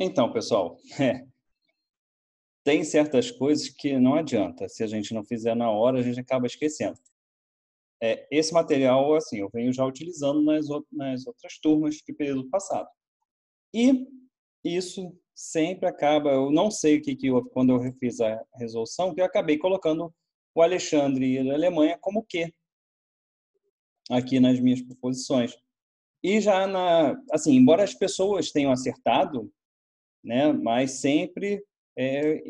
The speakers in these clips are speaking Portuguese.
Então, pessoal, tem certas coisas que não adianta. Se a gente não fizer na hora, a gente acaba esquecendo. Esse material, assim, eu venho já utilizando nas outras turmas de período passado. E isso sempre acaba, eu não sei o que que houve quando eu refiz a resolução, que eu acabei colocando o Alexandre da Alemanha como Q aqui nas minhas proposições. E já assim, embora as pessoas tenham acertado, né, mas sempre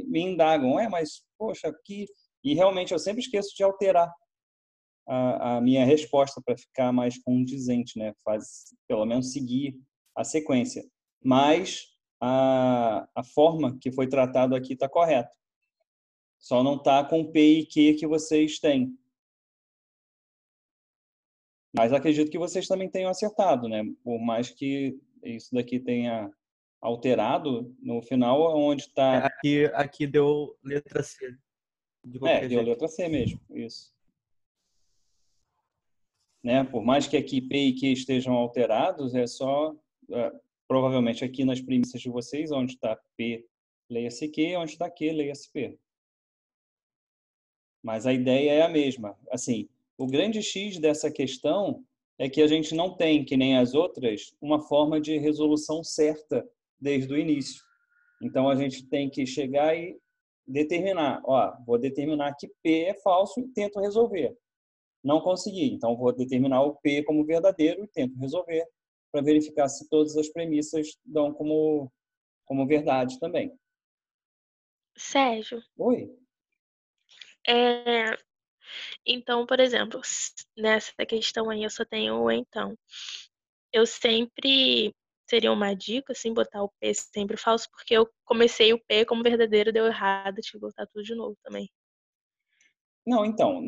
me indagam, mas poxa, aqui e realmente eu sempre esqueço de alterar a minha resposta para ficar mais condizente, né, pelo menos seguir a sequência. Mas a forma que foi tratado aqui está correta. Só não está com P e Q que vocês têm. Mas acredito que vocês também tenham acertado, né? Por mais que isso daqui tenha alterado, no final, onde está. Aqui deu letra C, de qualquer Deu jeito. letra C mesmo, isso. Né? Por mais que aqui P e Q estejam alterados, provavelmente aqui nas premissas de vocês, onde está P, leia-se Q, onde está Q, leia-se P. Mas a ideia é a mesma. Assim, o grande X dessa questão é que a gente não tem, que nem as outras, uma forma de resolução certa desde o início. Então, a gente tem que chegar e determinar. Vou determinar que P é falso e tento resolver. Não consegui, então vou determinar o P como verdadeiro e tento resolver para verificar se todas as premissas dão como verdade também. Sérgio, Oi? é, então, por exemplo, nessa questão aí eu só tenho o então. Eu sempre seria uma dica, assim, botar o P sempre falso, porque eu comecei o P como verdadeiro, deu errado, tive que botar tudo de novo também. Não, então,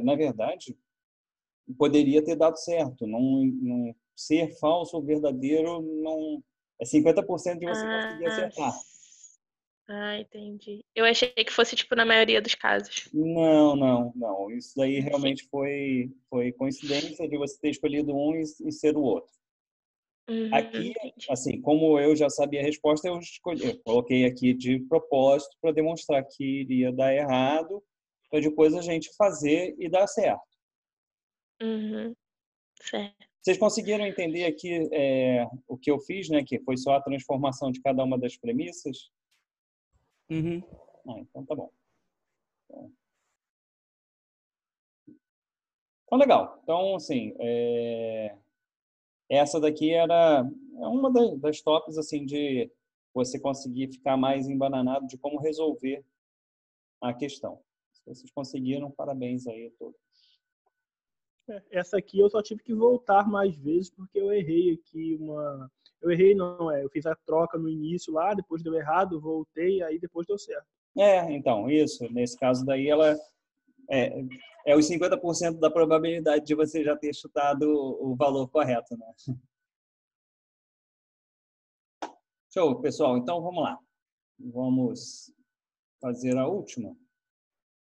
na verdade, poderia ter dado certo. Não ser falso ou verdadeiro não é 50% de você conseguir Ah, acertar. entendi. Eu achei que fosse, tipo, na maioria dos casos. Não, não, não. Isso daí Enfim. realmente foi coincidência de você ter escolhido um e ser o outro. Aqui, Entendi. assim, como eu já sabia a resposta, eu coloquei aqui de propósito para demonstrar que iria dar errado, para depois a gente fazer e dar certo. Certo. Vocês conseguiram entender aqui o que eu fiz, né? Que foi só a transformação de cada uma das premissas? Uhum. Então tá bom. Então, legal. Então, assim, essa daqui é uma das tops, assim, de você conseguir ficar mais embananado de como resolver a questão. Se vocês conseguiram, parabéns aí a todos. Essa aqui eu só tive que voltar mais vezes porque eu errei aqui Eu errei não, eu fiz a troca no início lá, depois deu errado, voltei, aí depois deu certo. Então, isso. Nesse caso daí, ela é os 50% da probabilidade de você já ter chutado o valor correto, né? Show, pessoal. Então, vamos lá. Vamos fazer a última.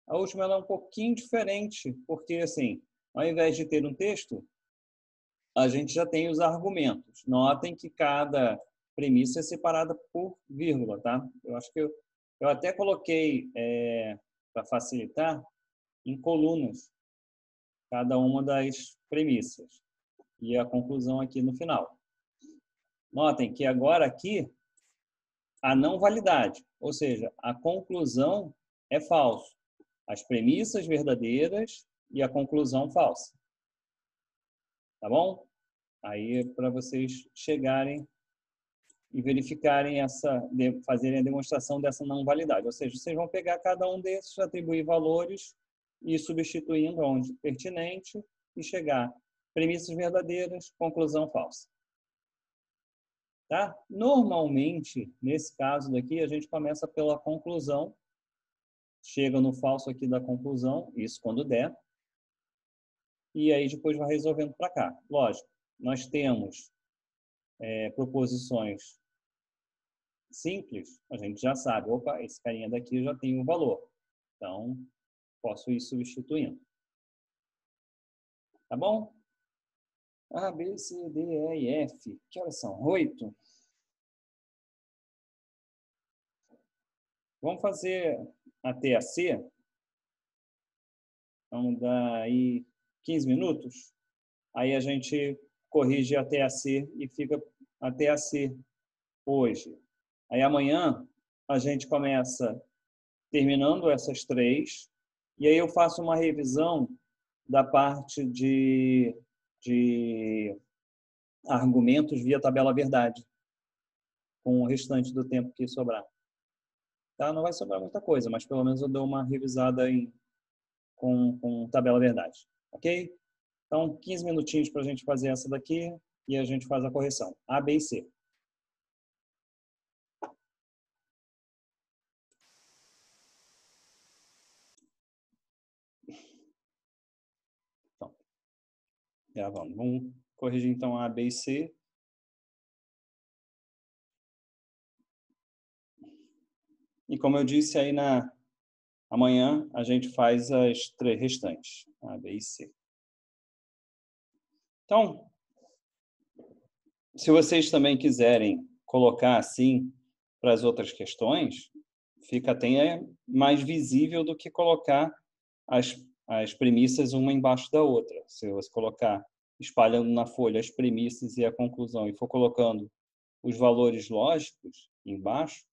A última ela é um pouquinho diferente, porque, assim, ao invés de ter um texto, a gente já tem os argumentos. Notem que cada premissa é separada por vírgula, tá? Eu acho que eu até coloquei, para facilitar, em colunas cada uma das premissas e a conclusão aqui no final. Notem que agora aqui a não validade, ou seja, a conclusão é falso. As premissas verdadeiras e a conclusão falsa. Tá bom? Aí para vocês chegarem e verificarem fazerem a demonstração dessa não validade. Ou seja, vocês vão pegar cada um desses, atribuir valores e ir substituindo onde pertinente e chegar premissas verdadeiras, conclusão falsa. Tá? Normalmente, nesse caso daqui, a gente começa pela conclusão, chega no falso aqui da conclusão, isso quando der, e aí depois vai resolvendo para cá. Lógico, nós temos proposições simples, a gente já sabe, opa, esse carinha daqui já tem um valor. Então, posso ir substituindo. Tá bom? A, B, C, D, E, F. Que horas são? 8? Vamos fazer até a C. Vamos dar aí 15 minutos. Aí a gente corrige até a C e fica até a C hoje. Aí amanhã a gente começa terminando essas 3. E aí eu faço uma revisão da parte de argumentos via tabela verdade, com o restante do tempo que sobrar. Tá? Não vai sobrar muita coisa, mas pelo menos eu dou uma revisada com tabela verdade. Ok? Então, 15 minutinhos para a gente fazer essa daqui e a gente faz a correção. A, B e C. Então, gravando. Vamos corrigir então A, B e C. E como eu disse, aí amanhã a gente faz as 3 restantes, A, B e C. Então, se vocês também quiserem colocar assim para as outras questões, fica até mais visível do que colocar as premissas uma embaixo da outra. Se você colocar, espalhando na folha as premissas e a conclusão e for colocando os valores lógicos embaixo,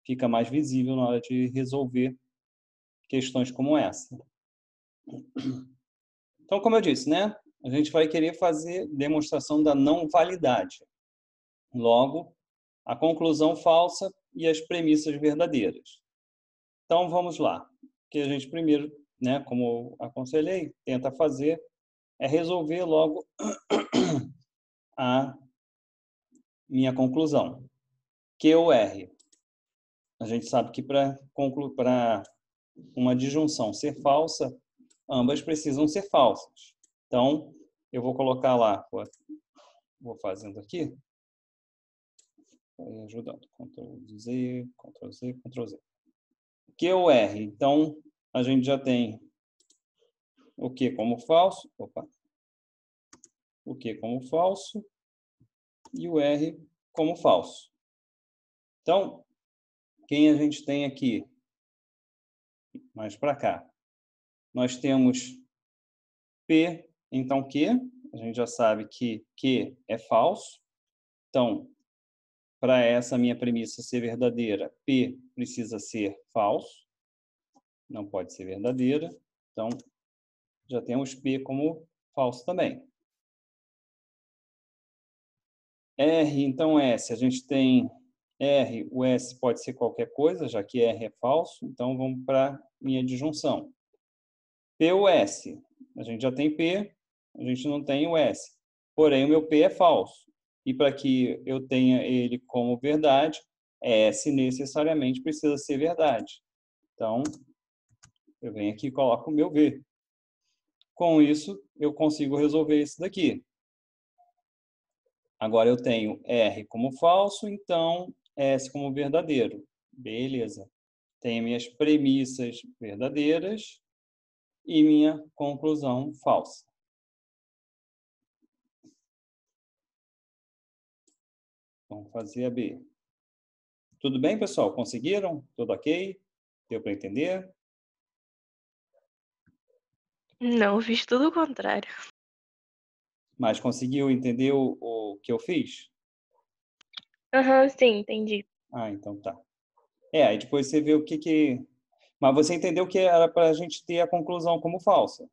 fica mais visível na hora de resolver questões como essa. Então, como eu disse, né? A gente vai querer fazer demonstração da não validade. Logo, a conclusão falsa e as premissas verdadeiras. Então, vamos lá. O que a gente primeiro, né, como eu aconselhei, tenta fazer é resolver logo a minha conclusão. Q ou R. A gente sabe que para uma disjunção ser falsa, ambas precisam ser falsas. Então, eu vou colocar lá, vou fazendo aqui, ajudando, Ctrl+Z, Ctrl+Z, Ctrl+Z. Q ou R. Então, a gente já tem o Q como falso, o Q como falso e o R como falso. Então, quem a gente tem aqui? Mais para cá. Nós temos P, então Q. A gente já sabe que Q é falso. Então, para essa minha premissa ser verdadeira, P precisa ser falso. Não pode ser verdadeira. Então, já temos P como falso também. R, então S. A gente tem R, o S pode ser qualquer coisa, já que R é falso. Então, vamos para minha disjunção. P ou S. A gente já tem P, a gente não tem o S. Porém, o meu P é falso. E para que eu tenha ele como verdade, S necessariamente precisa ser verdade. Então, eu venho aqui e coloco o meu V. Com isso, eu consigo resolver isso daqui. Agora eu tenho R como falso, então S como verdadeiro. Beleza. Tenho minhas premissas verdadeiras e minha conclusão falsa. Vamos fazer a B. Tudo bem, pessoal? Conseguiram? Tudo ok? Deu para entender? Não, fiz tudo o contrário. Mas conseguiu entender o que eu fiz? Aham, sim, entendi. Ah, então tá. Aí depois você vê o que... Mas você entendeu que era para a gente ter a conclusão como falsa.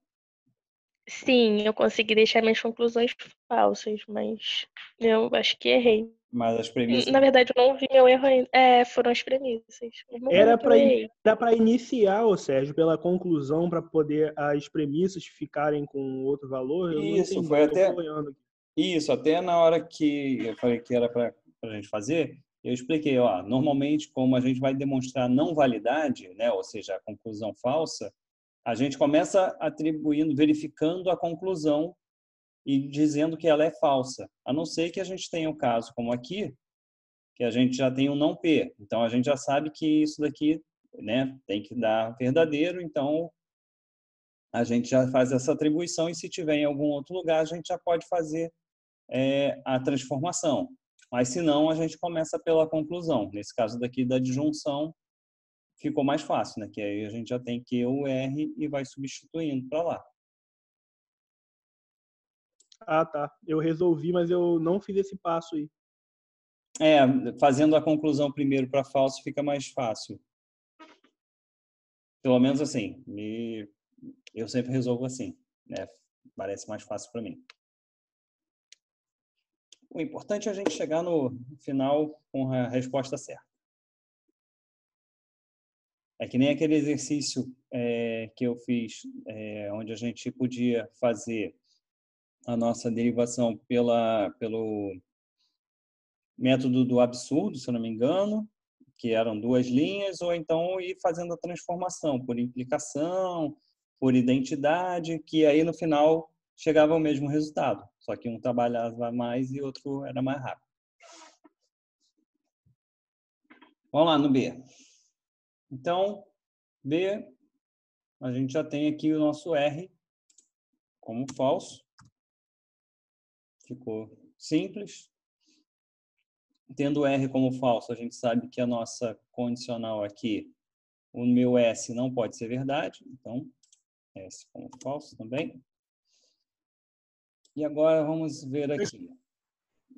Sim, eu consegui deixar minhas conclusões falsas, mas eu acho que errei. Mas as premissas... Na verdade, eu não vi meu erro ainda. Foram as premissas. Mesma coisa Era que eu errei. para iniciar, ô Sérgio, pela conclusão, para poder as premissas ficarem com outro valor. Eu não Isso, entendi, foi tô até... boiando aqui. Isso, até na hora que eu falei que era para a gente fazer, eu expliquei, ó, normalmente, como a gente vai demonstrar não validade, né, ou seja, a conclusão falsa, a gente começa atribuindo, verificando a conclusão e dizendo que ela é falsa, a não ser que a gente tenha um caso como aqui, que a gente já tem um não P. Então, a gente já sabe que isso daqui, né, tem que dar verdadeiro, então a gente já faz essa atribuição e se tiver em algum outro lugar, a gente já pode fazer a transformação. Mas, se não, a gente começa pela conclusão. Nesse caso daqui da disjunção, ficou mais fácil, né? Que aí a gente já tem Q ou R e vai substituindo para lá. Ah, tá. Eu resolvi, mas eu não fiz esse passo aí. Fazendo a conclusão primeiro para falso fica mais fácil. Pelo menos assim, eu sempre resolvo assim, né? Parece mais fácil para mim. O importante é a gente chegar no final com a resposta certa. É que nem aquele exercício que eu fiz, onde a gente podia fazer a nossa derivação pelo método do absurdo, se eu não me engano, que eram 2 linhas, ou então ir fazendo a transformação por implicação, por identidade, que aí no final chegava ao mesmo resultado, só que um trabalhava mais e outro era mais rápido. Vamos lá no B. Então, B, a gente já tem aqui o nosso R como falso. Ficou simples. Tendo R como falso, a gente sabe que a nossa condicional aqui, o meu S não pode ser verdade, então S como falso também. E agora vamos ver aqui.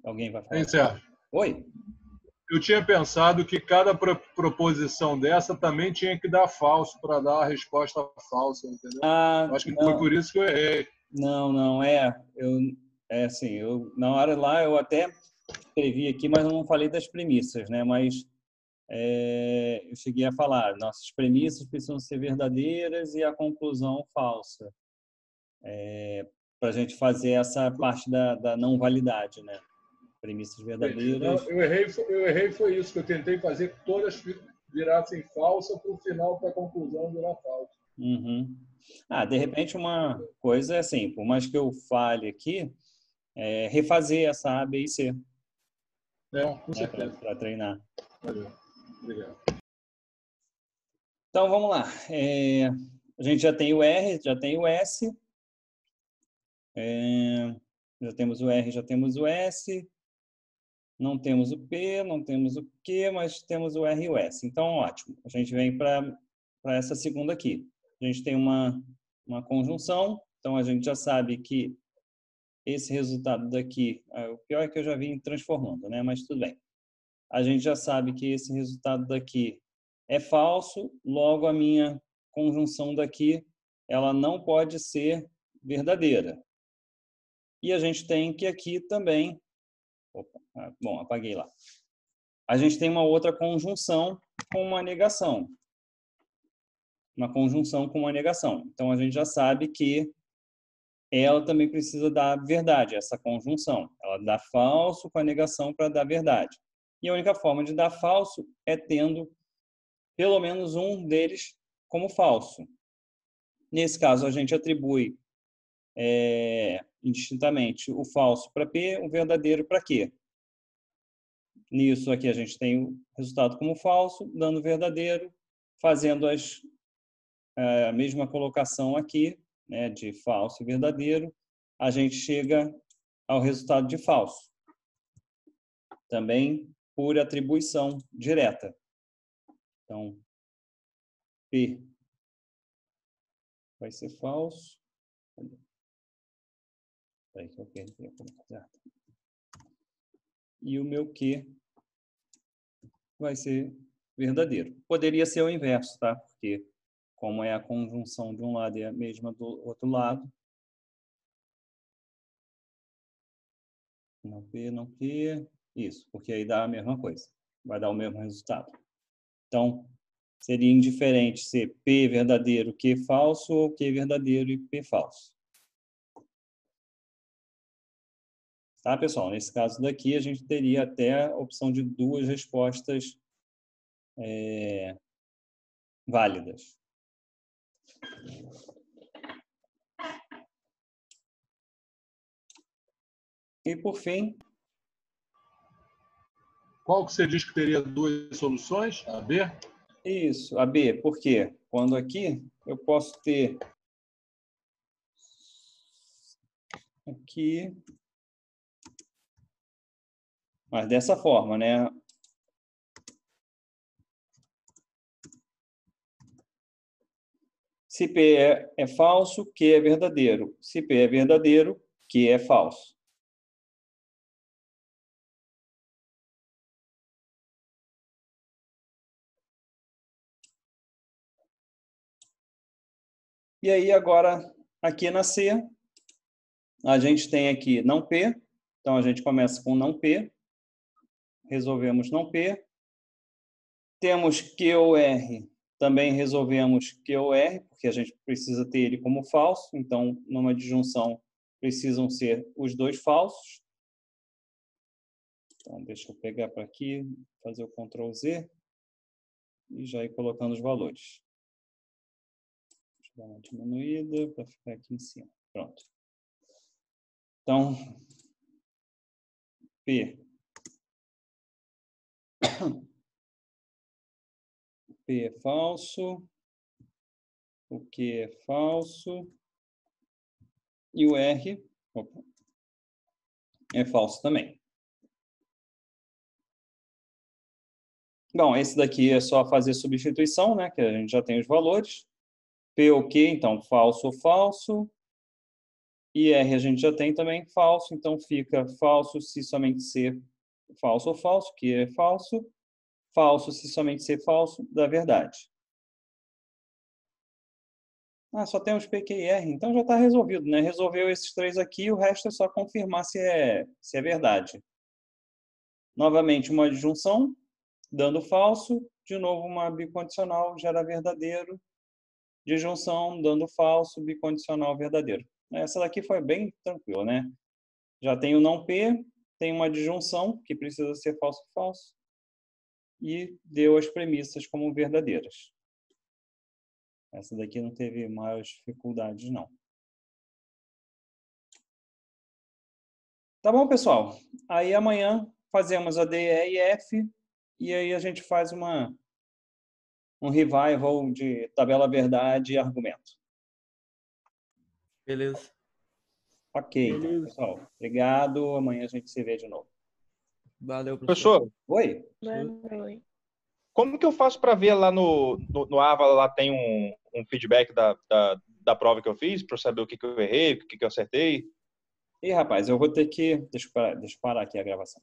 Alguém vai falar? Sérgio. Oi? Eu tinha pensado que cada proposição dessa também tinha que dar falso para dar a resposta falsa, entendeu? Acho que não. foi por isso que eu errei. Não. Na hora lá eu até escrevi aqui, mas eu não falei das premissas, né? Mas eu cheguei a falar, nossas premissas precisam ser verdadeiras e a conclusão falsa. Para a gente fazer essa parte da não validade, né? Premissas verdadeiras. Não, eu errei foi isso, que eu tentei fazer que todas virassem falsa para o final, para a conclusão virar falsa. Uhum. De repente uma coisa é assim, por mais que eu fale aqui, refazer essa A, B e C. Com certeza. Para treinar. Valeu. Obrigado. Então, vamos lá. A gente já tem o R, já tem o S. Já temos o R, já temos o S. Não temos o P, não temos o Q, mas temos o R e o S. Então, ótimo. A gente vem para essa segunda aqui. A gente tem uma conjunção. Então, a gente já sabe que esse resultado daqui, o pior é que eu já vim transformando, né? Mas tudo bem. A gente já sabe que esse resultado daqui é falso, logo a minha conjunção daqui, ela não pode ser verdadeira. E a gente tem que aqui também... bom, apaguei lá. A gente tem uma outra conjunção com uma negação. Uma conjunção com uma negação. Então, a gente já sabe que ela também precisa dar verdade, essa conjunção. Ela dá falso com a negação para dar verdade. E a única forma de dar falso é tendo pelo menos um deles como falso. Nesse caso, a gente atribui indistintamente o falso para P, o verdadeiro para Q. Nisso aqui a gente tem o resultado como falso, dando verdadeiro, fazendo a mesma colocação aqui, né, de falso e verdadeiro, a gente chega ao resultado de falso. Também por atribuição direta. Então, P vai ser falso. Peraí que eu perdi a colocação. E o meu Q vai ser verdadeiro. Poderia ser o inverso, tá? Porque como é a conjunção de um lado e a mesma do outro lado, não P, não Q, isso, porque aí dá a mesma coisa, vai dar o mesmo resultado. Então, seria indiferente ser P verdadeiro, Q falso, ou Q verdadeiro e P falso. Tá, pessoal? Nesse caso daqui, a gente teria até a opção de 2 respostas válidas. E, por fim... Qual que você diz que teria 2 soluções? A B? Isso, a B. Por quê? Quando aqui eu posso ter aqui, mas dessa forma, né? Se P é falso, Q é verdadeiro. Se P é verdadeiro, Q é falso. E aí, agora, aqui na C, a gente tem aqui não P. Então, a gente começa com não P. Resolvemos não P. Temos QR. Também resolvemos QR, porque a gente precisa ter ele como falso. Então, numa disjunção, precisam ser os dois falsos. Então, deixa eu pegar para aqui, fazer o Ctrl Z e já ir colocando os valores. Deixa eu dar uma diminuída para ficar aqui em cima. Pronto. Então, P. P é falso. O Q é falso. E o R é falso também. Bom, esse daqui é só fazer substituição, né? Que a gente já tem os valores. P ou Q, então, falso ou falso. E R a gente já tem também falso, então fica falso se somente C falso ou falso, Q é falso. Falso se somente C falso, dá verdade. Ah, só temos P, Q e R, então já está resolvido, né? Resolveu esses três aqui, o resto é só confirmar se é verdade. Novamente, uma adjunção, dando falso. De novo, uma bicondicional, gera verdadeiro. Disjunção, dando falso, bicondicional, verdadeiro. Essa daqui foi bem tranquila, né? Já tem o não P, tem uma disjunção, que precisa ser falso ou falso. E deu as premissas como verdadeiras. Essa daqui não teve maiores dificuldades, não. Tá bom, pessoal? Aí amanhã fazemos a D, E e F. E aí a gente faz um revival de tabela verdade e argumento. Beleza. Ok, então, pessoal. Obrigado. Amanhã a gente se vê de novo. Valeu, professor. Oi? Boa noite. Como que eu faço para ver lá no Avala, lá tem um feedback da prova que eu fiz, para eu saber o que eu errei, o que eu acertei? Ih, rapaz, eu vou ter que... Deixa eu parar aqui a gravação.